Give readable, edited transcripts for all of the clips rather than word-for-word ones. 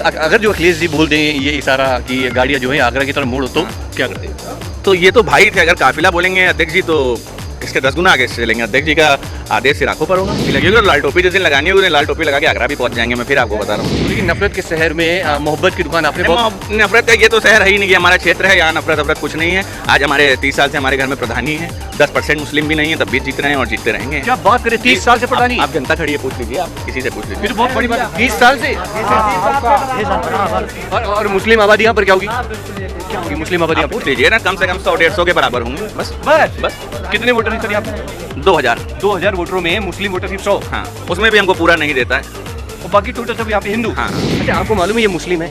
अगर जो अखिलेश जी बोल दें ये इशारा कि गाड़ियाँ जो है आगरा की तरफ मोड़ो तो क्या करते हैं? तो ये तो भाई थे, अगर काफिला बोलेंगे अध्यक्ष जी तो इसके 10 गुना आगे से चलेंगे। अध्यक्ष जी का आदेश से राखों पर होगा। लगेगा लाल टोपी जिस दिन लगानी होगी लाल टोपी लगा के आगरा भी पहुंच जाएंगे। मैं फिर आपको बता रहा हूँ। लेकिन नफरत के शहर में मोहब्बत की दुकान आपने बहुत नफरत का ये तो शहर है ही नहीं, हमारा क्षेत्र है, यहाँ नफरत कुछ नहीं है। आज हमारे 30 साल से हमारे घर में प्रधानी है, 10% मुस्लिम भी नहीं है, तब भी जीत रहे हैं और जीतते रहेंगे। क्या बात करें, 30 साल से प्रधानी? आप जनता खड़ी है, पूछ लीजिए, आप किसी से पूछ लीजिए। फिर बहुत बड़ी बात है, 30 साल से। और मुस्लिम आबादी यहाँ पर क्या होगी? क्या होगी मुस्लिम आबादी? पूछ लीजिए ना, कम से कम 100-150 के बराबर होंगे। बस बस बस कितने वोटर हैं सर यहाँ पे? 2000 वोटरों में मुस्लिम वोटर सिर्फ 100। हाँ, उसमें भी हमको पूरा नहीं देता है और बाकी टोटल सब यहाँ पे हिंदू। हाँ। अच्छा, आपको मालूम है ये मुस्लिम है?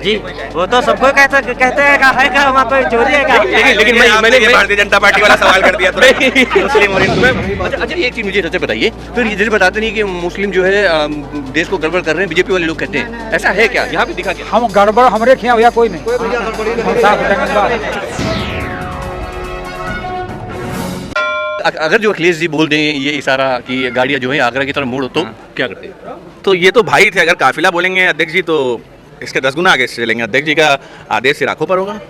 जी, वो तो सबको कहते हैं वहाँ पे चोरी है। लेकिन मैंने भारतीय जनता पार्टी वाला सवाल कर दिया तो मुस्लिम और हिंदू। अच्छा, एक चीज मुझे बताइए, फिर ये जैसे बताते नहीं कि मुस्लिम जो है देश को गड़बड़ कर रहे हैं, बीजेपी वाले लोग कहते हैं, ऐसा है क्या? यहाँ पे दिखा क्या? हम गड़बड़ हमारे खिया भैया कोई नहीं। अगर जो अखिलेश जी बोल दें ये इशारा कि गाड़ियाँ जो है आगरा की तरफ मोड़ो तो क्या करते हैं? तो ये तो भाई थे, अगर काफिला बोलेंगे अध्यक्ष जी तो इसके 10 गुना आगे से चलेंगे। अध्यक्ष जी का आदेश से राखों पर होगा।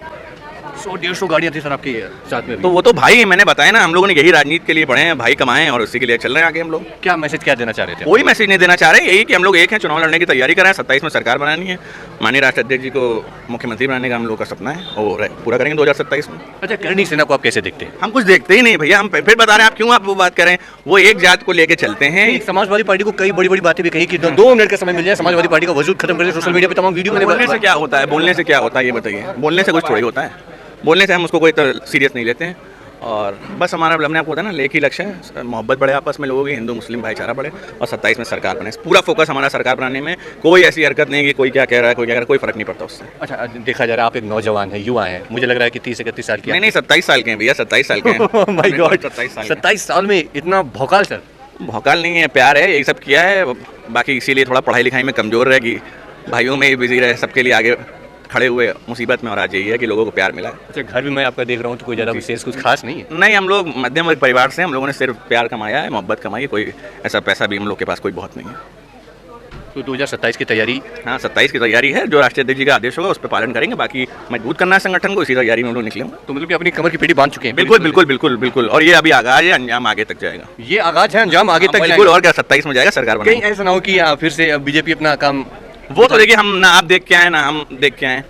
100-150 गाड़ियाँ थी सर आपके साथ में भी। तो वो तो भाई, मैंने बताया ना, हम लोगों ने यही राजनीति के लिए पढ़े हैं, भाई कमाए और उसी के लिए चल रहे हैं आगे हम लोग। क्या मैसेज क्या देना चाह रहे थे? कोई मैसेज नहीं देना चाह रहे, यही कि हम लोग एक हैं, चुनाव लड़ने की तैयारी कर रहे हैं, 27 में सरकार बनानी है, माननीय राष्ट्र अध्यक्ष जी को मुख्यमंत्री बनाने का हम लोग का सपना है और पूरा करेंगे 2027 में। अच्छा, करणी सेना को आप कैसे देखते हैं? हम कुछ देखते ही नहीं भैया, हम फिर बता रहे हैं, आप क्यों आप वो बात करें, वो एक जात को लेके चलते हैं। समाजवादी पार्टी को कई बड़ी बड़ी बातें भी कही कि 2 मिनट का समय मिल जाए समाजवादी पार्टी का वजूद खत्म कर दे, सोशल मीडिया पे तमाम वीडियो। बोलने से क्या होता है? बोलने से क्या होता है ये बताइए? बोलने से कुछ थोड़ी होता है, बोलने से हम उसको कोई सीरियस नहीं लेते हैं। और बस हमारा हमने आपको होता है ना, एक ही लक्ष्य है, मोहब्बत बढ़े आपस में लोगों की, हिंदू मुस्लिम भाईचारा बढ़े और 27 में सरकार बने। पूरा फोकस हमारा सरकार बनाने में। कोई ऐसी हरकत नहीं कि कोई क्या कह रहा है, कोई क्या कह रहा है, कोई फर्क नहीं पड़ता उससे। अच्छा, देखा जा रहा है आप एक नौजवान है, युवा है, मुझे लग रहा है कि 30-31 साल की। नहीं, 27 साल के हैं भैया, 27 साल के हैं। माय गॉड, 27 साल में इतना भौकाल सर? भौकाल नहीं है, प्यार है, यही सब किया है। बाकी इसीलिए थोड़ा पढ़ाई लिखाई में कमज़ोर रहेगी, भाइयों में ही बिजी रहे, सबके लिए आगे खड़े हुए मुसीबत में। और आज यही है कि लोगों को प्यार मिला है। अच्छा, घर भी मैं आपका देख रहा हूँ तो कोई ज़्यादा विशेष कुछ खास नहीं है? नहीं, हम लोग मध्यम वर्ग परिवार से, हम लोगों ने सिर्फ प्यार कमाया है, मोहब्बत कमाई है, कोई ऐसा पैसा भी हम लोग के पास कोई बहुत नहीं है। तो 2027 की तैयारी? हाँ, 27 की तैयारी है, जो राष्ट्रीय अध्यक्ष जी का आदेश होगा उस पर पालन करेंगे। बाकी मजबूत करना है संगठन को, इसी तैयारी में हम लोग निकले हैं। तो मतलब कि अपनी कमर की पेटी बांध चुके हैं? बिल्कुल बिल्कुल बिल्कुल बिल्कुल। और ये अभी आगाज है, अंजाम आगे तक जाएगा। ये आगाज है, अंजाम आगे तक बिल्कुल। और क्या, 27 में जाएगा सरकार कहीं ऐसा ना हो कि फिर से बीजेपी अपना काम? वो तो देखिए, हम ना आप देख के आए ना हम देख के आए,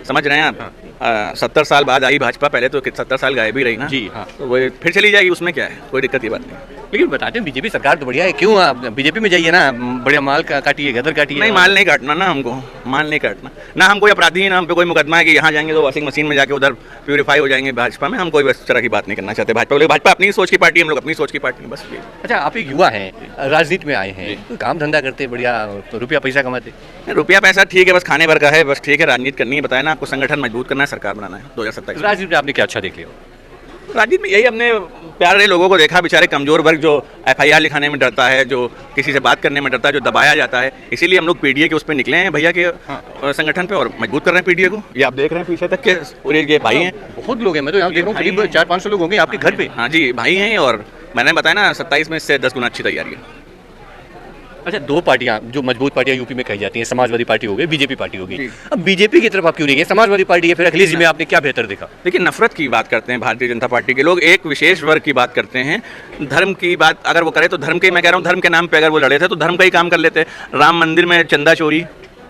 समझ रहे हैं आप। 70 साल बाद आई भाजपा, पहले तो 70 साल गायब ही रही ना जी। हाँ, तो वो फिर चली जाएगी, उसमें क्या है, कोई दिक्कत की बात नहीं। लेकिन बताते हैं बीजेपी सरकार तो बढ़िया है, क्यों आप बीजेपी में जाइए ना, बढ़िया माल काटिए, गदर काटिए। नहीं, माल नहीं काटना ना, हमको माल नहीं काटना ना। हम कोई अपराधी है ना, हम पे कोई मुकदमा है कि यहाँ जाएंगे तो वॉशिंग मशीन में जाके उधर प्यूरीफाई हो जाएंगे। भाजपा में हम कोई इस तरह की बात नहीं करना चाहते। भाजपा अपनी सोच की पार्टी, हम लोग अपनी सोच की पार्टी, बस ये। अच्छा, आप एक युवा हैं, राजनीति में आए हैं, तो काम धंधा करते बढ़िया, तो रुपया पैसा कमाते? रुपया पैसा ठीक है, बस खाने भर का है, बस ठीक है। राजनीति करनी है, बताया ना आपको, संगठन मजबूत करना है, सरकार बनाना है 2027। राजनीति में आपने क्या अच्छा देख लिया? राजनीति में यही, हमने प्यारे लोगों को देखा, बेचारे कमजोर वर्ग जो FIR लिखाने में डरता है, जो किसी से बात करने में डरता है, जो दबाया जाता है, इसीलिए हम लोग PDA के उस पर निकले हैं भैया के संगठन पे और मजबूत कर रहे हैं PDA को। ये आप देख रहे हैं पीछे तक के पूरे ये भाई हैं, बहुत लोग हैं, मैं तो यहाँ देख रहा हूँ करीब 400-500 लोग होंगे आपके घर पे। हाँ जी, भाई हैं। और मैंने बताया ना, 27 में इससे 10 गुना अच्छी तैयारी है। अच्छा, 2 पार्टियां जो मजबूत पार्टियां यूपी में कही जाती हैं, समाजवादी पार्टी हो गई, बीजेपी पार्टी हो गई। अब बीजेपी की तरफ आप क्यों नहीं गए? समाजवादी पार्टी है, फिर अखिलेश जी में आपने क्या बेहतर देखा? देखिए, नफरत की बात करते हैं भारतीय जनता पार्टी के लोग, एक विशेष वर्ग की बात करते हैं। धर्म की बात अगर वो करे तो धर्म के, मैं कह रहा हूँ धर्म के नाम पे अगर वो लड़े थे तो धर्म का ही काम कर लेते। राम मंदिर में चंदा चोरी,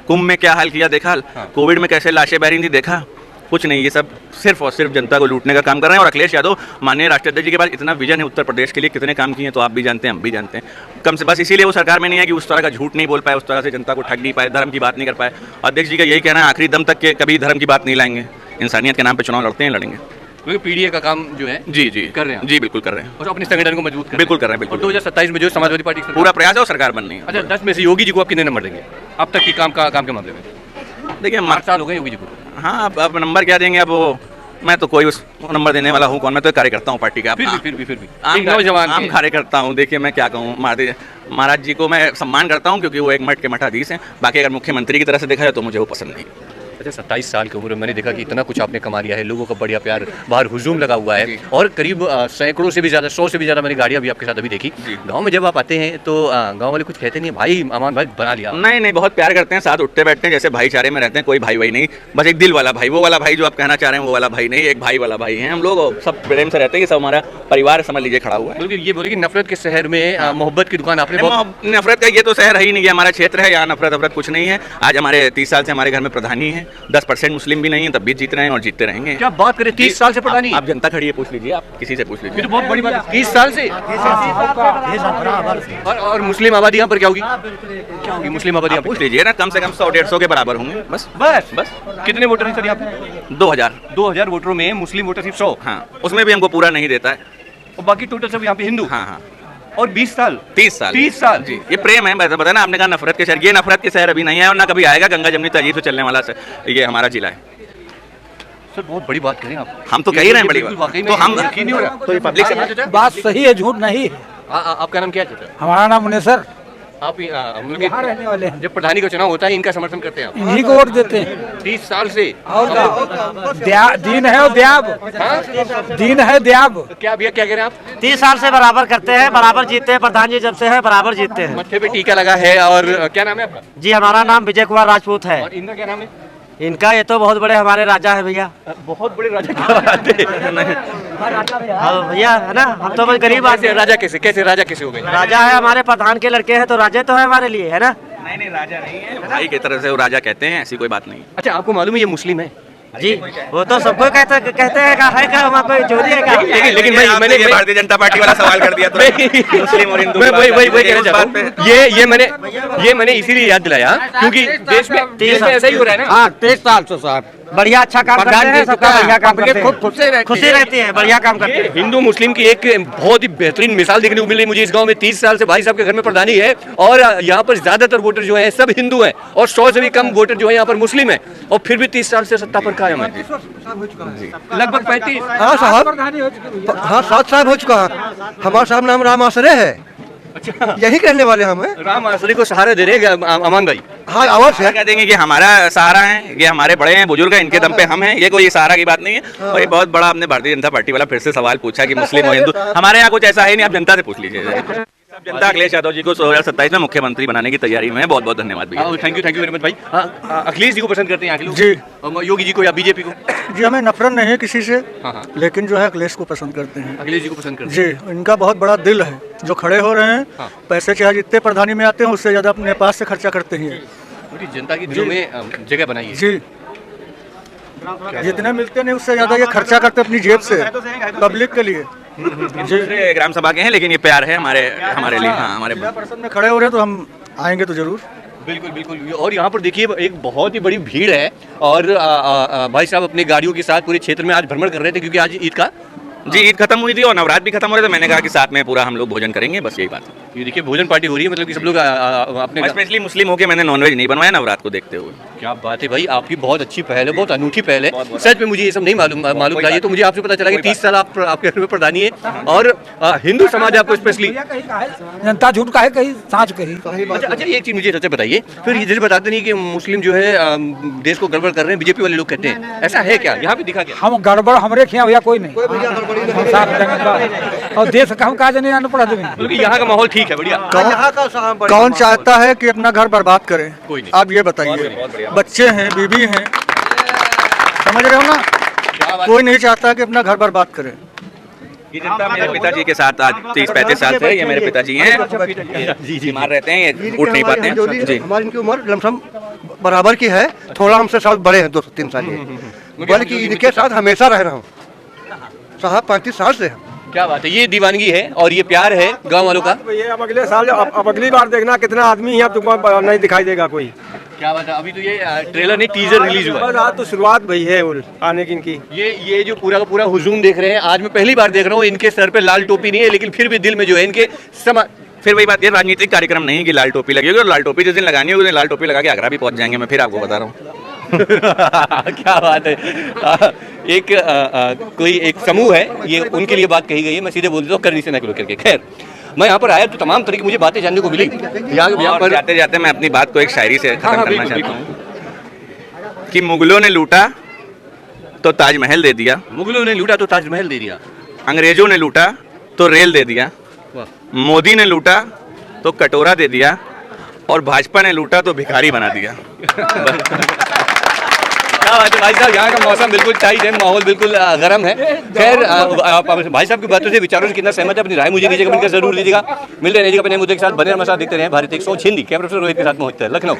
कुंभ में क्या हाल किया देखा, कोविड में कैसे लाशें बह रही थी देखा, कुछ नहीं। ये सब सिर्फ और सिर्फ जनता को लूटने का काम कर रहे हैं। और अखिलेश यादव माननीय राष्ट्रीय अध्यक्ष जी के पास इतना विजन है उत्तर प्रदेश के लिए, कितने काम किए हैं तो आप भी जानते हैं, हम भी जानते हैं। कम से बस इसीलिए वो सरकार में नहीं है कि उस तरह का झूठ नहीं बोल पाए, उस तरह से जनता को ठग नहीं पाए, धर्म की बात नहीं कर पाए। अध्यक्ष जी का यही कहना है, आखिरी दम तक के कभी धर्म की बात नहीं लाएंगे, इंसानियत के नाम पर चुनाव लड़ते हैं, लड़ेंगे। PDA का काम जो है जी कर रहे हैं? जी बिल्कुल कर रहे हैं। और अपने संगठन को मजबूत कर बिल्कुल कर रहे हैं, बिल्कुल। 2027 में जो समाजवादी पार्टी पूरा प्रयास है और सरकार बननी है। अच्छा, 10 में से योगी जी को आप कितने नंबर देंगे अब तक की काम के मामले में? देखिए, 8 साल हो गए योगी जी को। हाँ, अब नंबर क्या देंगे? अब वो मैं तो कोई उस नंबर देने वाला हूँ कौन, मैं तो कार्यकर्ता हूँ पार्टी का। फिर भी एक नौजवान आम कार्यकर्ता हूँ। देखिए, मैं क्या कहूँ, महाराज जी को मैं सम्मान करता हूँ क्योंकि वो एक मठ के मठाधीश हैं। बाकी अगर मुख्यमंत्री की तरह से देखा जाए तो मुझे वो पसंद नहीं। अच्छा 27 साल की उम्र में मैंने देखा कि इतना कुछ आपने कमा लिया है, लोगों का बढ़िया प्यार, बाहर हुजूम लगा हुआ है और करीब सैकड़ों से भी ज़्यादा, 100 से भी ज़्यादा मैंने गाड़ियाँ भी आपके साथ अभी देखी। गांव में जब आप आते हैं तो गांव वाले कुछ कहते नहीं भाई अमान भाई बना लिया? नहीं नहीं, बहुत प्यार करते हैं, साथ उठते बैठते हैं, जैसे भाईचारे में रहते हैं, कोई भाई नहीं, बस एक दिल वाला भाई, वो वाला भाई जो आप कहना चाह रहे हैं वो वाला भाई नहीं, एक भाई वाला भाई है। हम लोग सब प्रेम से रहते हैं, सब हमारा परिवार समझ लीजिए खड़ा हुआ है। बल्कि ये बोले कि नफरत के शहर में मोहब्बत की दुकान आपने नफरत का ये तो शहर है ही नहीं, हमारा क्षेत्र है, यहाँ नफरत कुछ नहीं है। आज हमारे 30 साल से हमारे घर में प्रधानी है, 10% मुस्लिम भी नहीं है, तब भी जीत रहे हैं और जीतते रहेंगे। क्या बात करें, 30 साल से प्रधानी? आप जनता खड़ी है, पूछ लीजिए, आप किसी से पूछ लीजिए। तो बहुत बड़ी बात है, 30 साल से। और मुस्लिम आबादी यहाँ पर क्या होगी? क्या होगी मुस्लिम आबादी? पूछ लीजिए ना, कम से कम 100-150 के बराबर होंगे। बस बस बस। कितने वोटर हैं सर यहाँ पे? 2000 वोटरों में मुस्लिम वोटर सिर्फ 100। हाँ, उसमें भी हमको पूरा नहीं देता है और बाकी टोटल सब यहाँ पे हिंदू। हाँ हाँ। और 20 साल 30 साल जी। ये प्रेम है, बता ना आपने कहा नफरत के शहर, ये नफरत के शहर अभी नहीं है और ना कभी आएगा। गंगा जमुनी तहजीब से चलने वाला ये हमारा जिला है। सर बहुत बड़ी बात करें आप, हम तो कह ही रहे हैं बड़ी बात, तो हम यकीन नहीं हो रहा। तो ये पब्लिक से बात सही है, झूठ नहीं है। आपका नाम क्या है चाचा? हमारा नाम मुनेसर, आप हम लोग यहाँ रहने वाले हैं, जब प्रधानी का चुनाव होता है इनका समर्थन करते हैं आप? इन्हीं को वोट देते हैं। 30 साल से। और दीन है द्याब, दीन है द्याब। क्या भैया क्या कह रहे हैं आप? 30 साल से बराबर करते हैं, बराबर जीतते हैं। प्रधान जी जब से है बराबर जीतते हैं। मत्थे पे टीका लगा है। और क्या नाम है आपका? जी हमारा नाम विजय कुमार राजपूत है। और इनका क्या नाम है? इनका ये तो बहुत बड़े हमारे राजा है भैया। बहुत बड़े राजा क्या बात है? हाँ भैया है ना, हम तो बस गरीब आदमी। राजा कैसे राजा कैसे हो गए? राजा है, हमारे प्रधान के लड़के हैं तो राजा तो है हमारे लिए, है ना? नहीं राजा नहीं है, भाई की तरफ से वो राजा कहते हैं, ऐसी कोई बात नहीं। अच्छा आपको मालूम है ये मुस्लिम है? जी वो तो सबको कहते हैं का है का, वहाँ पे चोरी है का। लेकिन मैंने भारतीय जनता पार्टी वाला सवाल कर दिया तो मुस्लिम और हिंदू वही कहना चाहता हूँ। ये मैंने इसीलिए याद दिलाया क्योंकि देश में ऐसा ही हो रहा है ना। हाँ 30 साल से साहब बढ़िया अच्छा काम करते हैं, सबका बढ़िया काम करते हैं, खुशी रहती है, बढ़िया काम करते हैं। हिंदू मुस्लिम की एक बहुत ही बेहतरीन मिसाल देखने को मिल रही मुझे इस गांव में। 30 साल से भाई साहब के घर में प्रधानी है और यहाँ पर ज्यादातर वोटर जो है सब हिंदू हैं और 100 से भी कम वोटर जो है यहाँ पर मुस्लिम है और फिर भी 30 साल से सत्ता पर कायम है। लगभग 35। हाँ साहब, हाँ 7 साल हो चुका है। हमारा साहब नाम राम आसरे है। अच्छा यही कहने वाले हम हैं। राम आसरे को सहारा दे रहे हैं अमान भाई? हाँ अवश्य है। कह देंगे कि हमारा सहारा है, ये हमारे बड़े हैं, बुजुर्ग हैं, इनके दम पे हम हैं, ये कोई सहारा की बात नहीं है। और ये बहुत बड़ा आपने भारतीय जनता पार्टी वाला फिर से सवाल पूछा कि मुस्लिम और हिंदू, हमारे यहाँ कुछ ऐसा है नहीं, आप जनता से पूछ लीजिए। जनता अखिलेश यादव जी को 2027 में मुख्यमंत्री बनाने की तैयारी में है। बहुत बहुत धन्यवाद भैया। थैंक यू वेरी मच भाई। अखिलेश जी को पसंद करते हैं यहाँ के लोग? जी। योगी जी को या बीजेपी को? जी हमें नफरत नहीं है किसी से, हाँ। लेकिन जो है अखिलेश को पसंद करते हैं। अखिलेश जी को पसंद करते जी, इनका बहुत बड़ा दिल है, जो खड़े हो रहे हैं। हाँ। पैसे चाहे जितने प्रधानी में आते हैं उससे ज्यादा अपने पास से खर्चा करते हैं। हैं? जनता की दिलों में जगह बनाई है। जी, जितने मिलते नहीं उससे ज्यादा ये खर्चा करते अपनी जेब से पब्लिक के लिए। दूसरे ग्राम सभा के हैं लेकिन ये प्यार है हमारे लिए। हाँ हमारे पर्सन में खड़े हो रहे हैं तो हम आएंगे तो जरूर। बिल्कुल। और यहाँ पर देखिए एक बहुत ही बड़ी भीड़ है और भाई साहब अपनी गाड़ियों के साथ पूरे क्षेत्र में आज भ्रमण कर रहे थे क्योंकि आज ईद का जी ईद खत्म हुई थी और नवरात्र भी खत्म हो रहे थे। मैंने कहा कि साथ में पूरा हम लोग भोजन करेंगे, बस यही बात है। ये देखिए भोजन पार्टी हो रही है, मतलब कि सब लोग अपने स्पेशली मुस्लिम होके मैंने नॉनवेज नहीं बनवाया नवरात्र को देखते हुए। क्या बात है भाई, आपकी बहुत अच्छी पहल है, बहुत अनूठी पहल है। सच में मुझे ये सब नहीं मालूम था। ये तो मुझे आपसे पता चला कि 30 साल आपके घर में प्रधानी है और हिंदू समाज आपको स्पेशली। जनता झूठ कहे कही सांच कही। अच्छा एक चीज मुझे सच बताइए, फिर ये जैसे बताते नहीं कि मुस्लिम जो है देश को गड़बड़ कर रहे हैं, बीजेपी वाले लोग कहते हैं, ऐसा है क्या? यहाँ पे दिखा क्या? हम गड़बड़ हमारे खिया भैया कोई नहीं, हम साफ जगह और देश का हम कहा जाने अनपढ़ आदमी। क्योंकि यहाँ का माहौल ठीक है, बढ़िया। कौन चाहता है कि अपना घर बर्बाद करें? कोई नहीं। आप ये बताइए, बच्चे हैं, बीबी हैं, समझ रहे हो ना? कोई नहीं चाहता कि अपना घर बर्बाद करें। ये जनता मेरे पिताजी के साथ आज 30-35 साल से, ये मेरे पिताजी हैं। जी मार रहते हैं, ये उठ नहीं पाते हैं। जी हमारी इनकी उम्र लमसम बराबर की है, थोड़ा हमसे साल बड़े हैं, 2-3 साल के। बल्कि इनके साथ हमेशा रह रहा हूँ साहब, 35 साल से। क्या बात है, ये दीवानगी है और ये प्यार है गांव वालों का। अब अगले साल अब अगली बार देखना कितना आदमी यहाँ तुमको नहीं दिखाई देगा कोई। क्या बात है, अभी तो ये ट्रेलर नहीं टीजर रिलीज हुआ है। बस आज तो शुरुआत भई है आने की इनकी। ये जो पूरा का पूरा हुजूम देख रहे हैं, आज मैं पहली बार देख रहा हूँ। इनके सर पे लाल टोपी नहीं है लेकिन फिर भी दिल में जो है इनके फिर वही बात, ये राजनीतिक कार्यक्रम नहीं है कि लाल टोपी लगेगी और लाल टोपी जिस दिन लगानी होगी लाल टोपी लगा के आगरा भी पहुंच जाएंगे। मैं फिर आपको बता रहा हूँ। क्या बात है। कोई एक समूह है, ये उनके लिए बात कही गई है। मैं सीधे बोल देता हूँ, करनी से ना करो करके। खैर मैं यहाँ पर आया तो तमाम तरह की मुझे बातें जानने को मिली। यहाँ पर जाते जाते मैं अपनी बात को एक शायरी से खत्म करना चाहता हूँ कि मुगलों ने लूटा तो ताजमहल दे दिया, मुगलों ने लूटा तो ताजमहल दे दिया। अंग्रेजों ने लूटा तो रेल दे दिया, वाह। मोदी ने लूटा तो कटोरा दे दिया, और भाजपा ने लूटा तो भिखारी बना दिया। क्या बात है भाई साहब, यहाँ का मौसम बिल्कुल टाइट है, माहौल बिल्कुल गर्म है। खैर आप भाई साहब की बातों से, विचारों से कितना सहमत है, अपनी राय मुझे नीचे कमेंट कर जरूर लीजिएगा। मिलते रहेगा अपने मुद्दे के साथ, बने रहिए हमारे साथ, देखते रहे भारत 106 हिंदी। कैमरा पर्सन रोहित के साथ पहुंचते हैं लखनऊ।